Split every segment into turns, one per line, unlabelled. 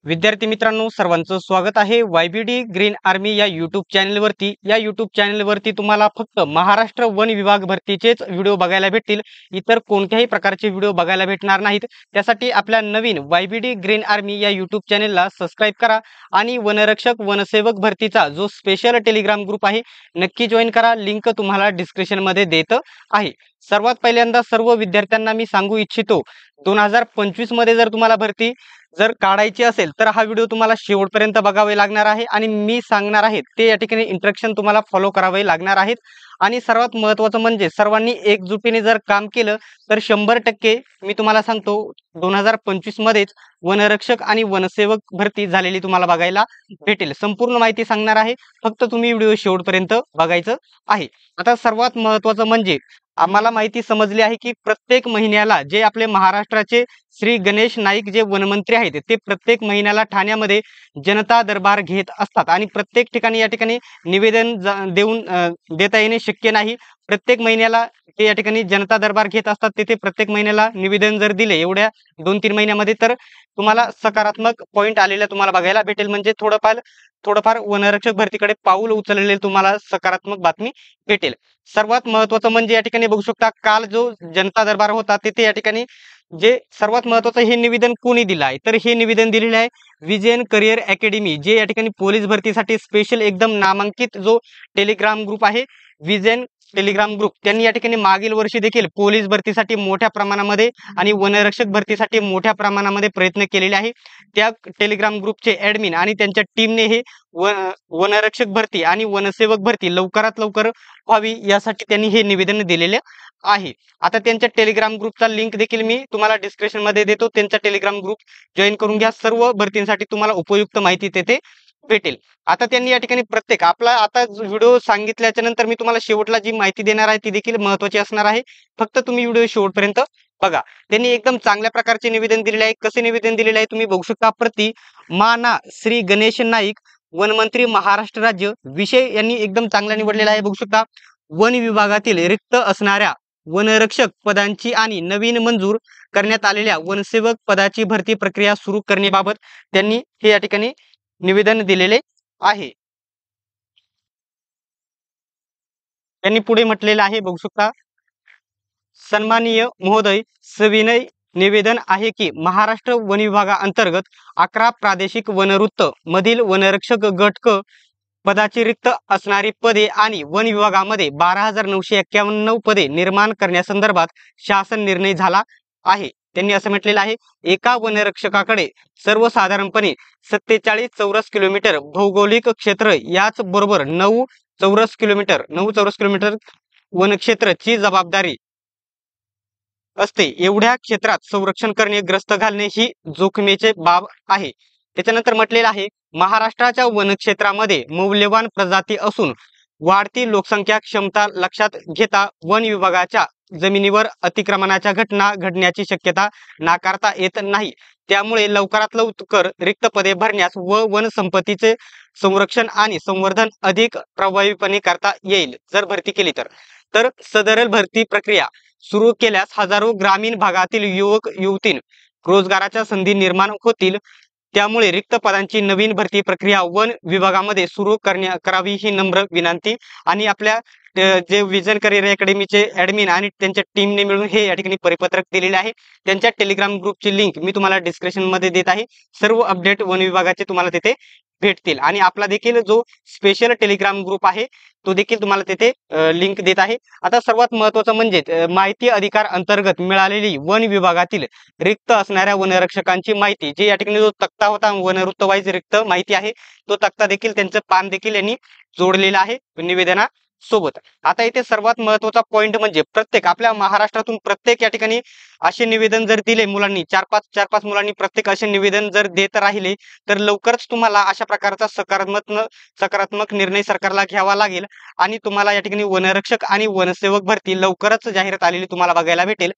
विद्यार्थी मित्रांनो, सर्वांचं स्वागत आहे YBD ग्रीन आर्मी या यूट्यूब चॅनलवरती। या यूट्यूब चॅनलवरती तुम्हाला फक्त महाराष्ट्र वन विभाग भरतीचेच व्हिडिओ बघायला भेटतील, इतर कोणत्याही प्रकारचे व्हिडिओ बघायला भेटणार नाहीत। त्यासाठी आपल्या नवीन YBD ग्रीन आर्मी या यूट्यूब चॅनलला सबस्क्राइब करा आणि वनरक्षक वनसेवक भरतीचा जो स्पेशल टेलिग्राम ग्रुप आहे नक्की जॉइन करा। लिंक तुम्हाला डिस्क्रिप्शन मध्ये देत आहे। सर्वात पहिल्यांदा सर्व विद्यार्थ्यांना मी सांगू इच्छितो, 2025 मध्ये जर तुम्हाला भरती जर काढायची असेल तर हा व्हिडिओ तुम्हाला शेवटपर्यंत बघावे लागणार आहे आणि मी सांगणार आहे ते या ठिकाणी इंस्ट्रक्शन तुम्हाला फॉलो करावे लागणार आहेत। आणि सर्वात महत्त्वाचं म्हणजे सर्वांनी एकजुटीने जर काम केलं तर 100% मी तुम्हाला सांगतो 2025 मध्येच वनरक्षक आणि वनसेवक भरती झालेली तुम्हाला बघायला भेटेल। संपूर्ण माहिती सांगणार आहे, फक्त तुम्ही व्हिडिओ शेवटपर्यंत बघायचं आहे। आता सर्वात महत्त्वाचं म्हणजे आम्हाला माहिती समजली आहे की प्रत्येक महिन्याला जे आपले महाराष्ट्राचे श्री गणेश नाईक जे वनमंत्री आहेत ते प्रत्येक महिन्याला ठाण्यामध्ये जनता दरबार घेत असतात आणि प्रत्येक ठिकाणी या ठिकाणी निवेदन देऊन देता येणे शक्य नाही। प्रत्येक महिन्याला ते या ठिकाणी जनता दरबार घेत असतात, तिथे प्रत्येक महिन्याला निवेदन जर दिले एवढ्या 2-3 महिन्यामध्ये तर तुम्हाला सकारात्मक पॉइंट आलेला तुम्हाला बघायला भेटेल। म्हणजे थोडंफार वनरक्षक भरतीकडे पाऊल उचललेले तुम्हाला सकारात्मक बातमी भेटेल। सर्वात महत्त्वाचं म्हणजे या ठिकाणी बघू शकता, काल जो जनता दरबार होता तिथे या ठिकाणी जे सर्वात महत्त्वाचं हे निवेदन कोणी दिलं आहे तर हे निवेदन दिलेले आहे विजयन करिअर अकॅडमी, जे या ठिकाणी पोलीस भरतीसाठी स्पेशल एकदम नामांकित जो टेलिग्राम ग्रुप आहे विजयन टेलिग्राम ग्रुप, त्यांनी या ठिकाणी मागील वर्षी देखील पोलीस भरतीसाठी मोठ्या प्रमाणामध्ये आणि वनरक्षक भरतीसाठी मोठ्या प्रमाणामध्ये प्रयत्न केलेले आहे। त्या टेलिग्राम ग्रुपचे ऍडमिन आणि त्यांच्या टीमने हे वनरक्षक भरती आणि वनसेवक भरती लवकरात लवकर व्हावी यासाठी त्यांनी हे निवेदन दिलेले आहे। आता त्यांच्या टेलिग्राम ग्रुपचा लिंक देखील मी तुम्हाला डिस्क्रिप्शन मध्ये देतो, त्यांचा टेलिग्राम ग्रुप जॉईन करून घ्या। सर्व भरतींसाठी तुम्हाला उपयुक्त माहिती तेथे भेटेल। आता त्यांनी या ठिकाणी प्रत्येक आपला आता व्हिडिओ सांगितल्याच्या नंतर मी तुम्हाला शेवटला जी माहिती देणार आहे ती देखील महत्त्वाची असणार आहे, फक्त तुम्ही व्हिडिओ शेवटपर्यंत बघा। त्यांनी एकदम चांगल्या प्रकारचे निवेदन दिलेले आहे। कसे निवेदन दिलेले आहे तुम्ही बघू शकता, प्रति माना श्री गणेश नाईक वनमंत्री महाराष्ट्र राज्य, विषय यांनी एकदम चांगला निवडलेला आहे। बघू शकता, वन विभागातील रिक्त असणाऱ्या वनरक्षक पदांची आणि नवीन मंजूर करण्यात आलेल्या वनसेवक पदाची भरती प्रक्रिया सुरू करण्याबाबत त्यांनी हे या ठिकाणी निवेदन दिलेले आहे। त्यांनी पुढे म्हटलेलं आहे, बघू शकता, सन्माननीय महोदय, सविनय निवेदन आहे की महाराष्ट्र वन विभागाअंतर्गत 11 प्रादेशिक वनवृत्त मधील वनरक्षक गट क पदाची रिक्त असणारी पदे आणि वन विभागामध्ये 12,991 पदे निर्माण करण्यासंदर्भात शासन निर्णय झाला आहे। त्यांनी असं म्हटलेलं आहे, एका वनरक्षकाकडे सर्वसाधारणपणे 47 चौरस किलोमीटर भौगोलिक क्षेत्र, याच बरोबर 9 चौरस किलोमीटर वनक्षेत्राची जबाबदारी असते। एवढ्या क्षेत्रात संरक्षण करणे, ग्रस्त घालणे ही जोखमीचे बाब आहे। त्याच्यानंतर म्हटलेलं आहे, महाराष्ट्राच्या वनक्षेत्रामध्ये मौल्यवान प्रजाती असून वाढती लोकसंख्या क्षमता लक्षात घेता वन विभागाच्या जमिनीवर अतिक्रमणाच्या घटना घडण्याची शक्यता नाकारता येत नाही। त्यामुळे लवकरात लवकर रिक्त पदे भरण्यास व वन संपत्तीचे संरक्षण आणि संवर्धन अधिक प्रभावीपणे करता येईल जर भरती केली तर सदर भरती प्रक्रिया सुरू केल्यास हजारो ग्रामीण भागातील युवक युवतींना रोजगाराच्या संधी निर्माण होतील। त्यामुळे रिक्त पदांची नवीन भरती प्रक्रिया वन विभागामध्ये सुरू करावी ही नम्र विनंती। आणि आपल्या जे विजन करिअर अकॅडमीचे ऍडमिन आणि त्यांच्या टीमने मिळून हे या ठिकाणी परिपत्रक दिलेले आहे। त्यांच्या टेलिग्राम ग्रुपची लिंक मी तुम्हाला डिस्क्रिप्शन मध्ये देत आहे। सर्व अपडेट वन विभागाचे तुम्हाला तिथे भेटतील आणि आपला देखील जो स्पेशल टेलिग्राम ग्रुप आहे तो देखील तुम्हाला तिथे लिंक देत आहे। आता सर्वात महत्त्वाचं म्हणजे माहिती अधिकार अंतर्गत मिळालेली वन विभागातील रिक्त असणाऱ्या वनरक्षकांची माहिती, जे या ठिकाणी जो तक्ता होता वनवृत्त वाईज रिक्त माहिती आहे तो तक्ता देखील त्यांचं पान देखील यांनी जोडलेला आहे निवेदना सोबत। आता इथे सर्वात महत्त्वाचा पॉइंट म्हणजे प्रत्येक आपल्या महाराष्ट्रातून प्रत्येक या ठिकाणी असे निवेदन जर दिले मुलांनी, 4-5 मुलांनी प्रत्येक असे निवेदन जर देत राहिले तर लवकरच तुम्हाला अशा प्रकारचा सकारात्मक निर्णय सरकारला घ्यावा लागेल आणि तुम्हाला या ठिकाणी वनरक्षक आणि वनसेवक भरती लवकरच जाहिरात आलेली तुम्हाला बघायला भेटेल।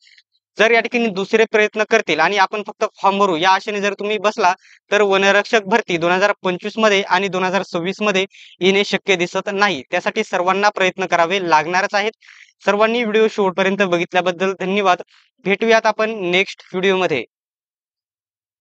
जर या ठिकाणी दुसरे प्रयत्न करतील आणि आपण फक्त फॉर्म भरू या आशेने जर तुम्ही बसला तर वनरक्षक भरती 2025 मध्ये आणि 2026 मध्ये येणे शक्य दिसत नाही। त्यासाठी सर्वांना प्रयत्न करावे लागणारच आहेत। सर्वांनी व्हिडिओ शेवटपर्यंत बघितल्याबद्दल धन्यवाद। भेटूयात आपण नेक्स्ट व्हिडिओ मध्ये।